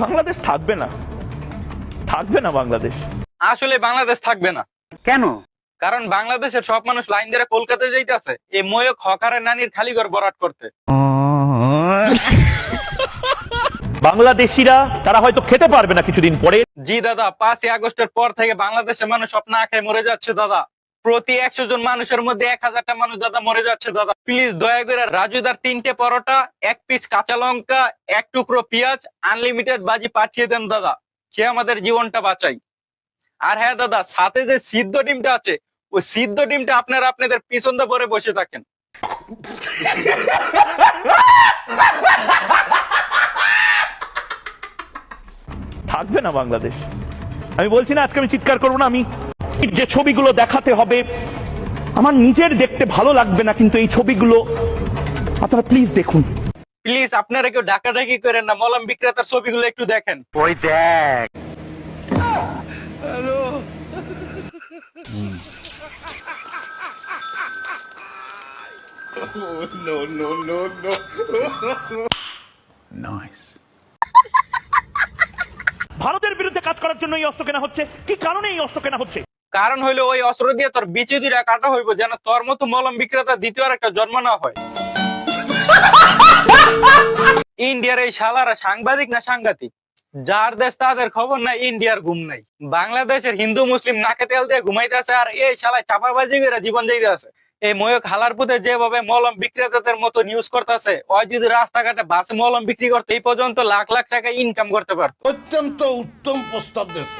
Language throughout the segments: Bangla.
বাংলাদেশ থাকবে না, থাকবে না বাংলাদেশ। আসলে বাংলাদেশ থাকবে না। কেন? কারণ বাংলাদেশের সব মানুষ লাইন ধরে কলকাতায় যাইতেছে এই ময়ূক হকারের নানির খালি ঘর ভরাট করতে। বাংলাদেশিরা তারা হয়তো খেতে পারবে না কিছুদিন পরে। জি দাদা, 5ই আগস্টের পর থেকে বাংলাদেশের মানুষ সব না খেয়ে মরে যাচ্ছে দাদা। প্রতি 100 জন মানুষের মধ্যে 1000টা মানুষ দাদা মরে যাচ্ছে দাদা। প্লিজ দয়া করে রাজুদার 3টে পরোটা, 1 পিস কাঁচা লঙ্কা, 1 টুকরো পেঁয়াজ, আনলিমিটেড বাজি পাঠিয়ে দেন দাদা, খেয়ে আমাদের জীবনটা বাঁচাই। আর হ্যাঁ দাদা, সাথে যে সিদ্ধ ডিমটা আছে ওই সিদ্ধ ডিমটা আপনারা আপনাদের পিছন দিয়ে ভরে বসে থাকেন। থাকবে না বাংলাদেশ। আমি বলছি না আজকে আমি চিৎকার করবো না, আমি যে ছবিগুলো দেখাতে হবে আমার নিজের দেখতে ভালো লাগবে না, কিন্তু এই ছবিগুলো আপনারা প্লিজ দেখুন। প্লিজ আপনারা কেউ ডাকাডাকি করেন না, মলম বিক্রেতার ছবিগুলো একটু দেখেন। ওই দেখ। ভারতের বিরুদ্ধে কাজ করার জন্য এই অস্ত্র কেনা হচ্ছে। কি কারণে এই অস্ত্র কেনা হচ্ছে? কারণ হইলো ওই অস্ত্র দিয়ে তোর বিচি দুইটা কাটা হইব, যেন তোর মতো মলম বিক্রেতা দ্বিতীয় আর একটা জন্ম না হয়। ইন্ডিয়ার এই শালারা সাংবাদিক না সাংঘাতিক, যার দেশ তাদের খবর নাই, ইন্ডিয়ার ঘুম নাই। বাংলাদেশের হিন্দু মুসলিম নাকে তেল দিয়ে ঘুমাইতেছে আর এই শালায় চাপাবাজি করে জীবন যাইতে আছে। এই ময়ূক হালারপুতে যেভাবে মলম বিক্রেতাদের মতো নিউজ করতেছে, ওই যদি রাস্তাঘাটে বাসে মলম বিক্রি করতে এই পর্যন্ত লাখ লাখ টাকা ইনকাম করতে পারত। অত্যন্ত উত্তম প্রস্তাব দিয়েছ।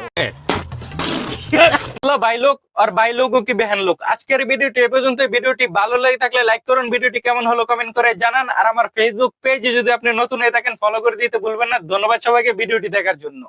হ্যালো ভাই লোক আর ভাই লোক কি বেহেন লোক, আজকের ভিডিওটি এ পর্যন্ত। ভিডিওটি ভালো লাগে থাকলে লাইক করুন, ভিডিওটি কেমন হলো কমেন্ট করে জানান, আর আমার ফেসবুক পেজে যদি আপনি নতুন হয়ে থাকেন ফলো করে দিতে ভুলবেন না। ধন্যবাদ সবাইকে ভিডিওটি দেখার জন্য।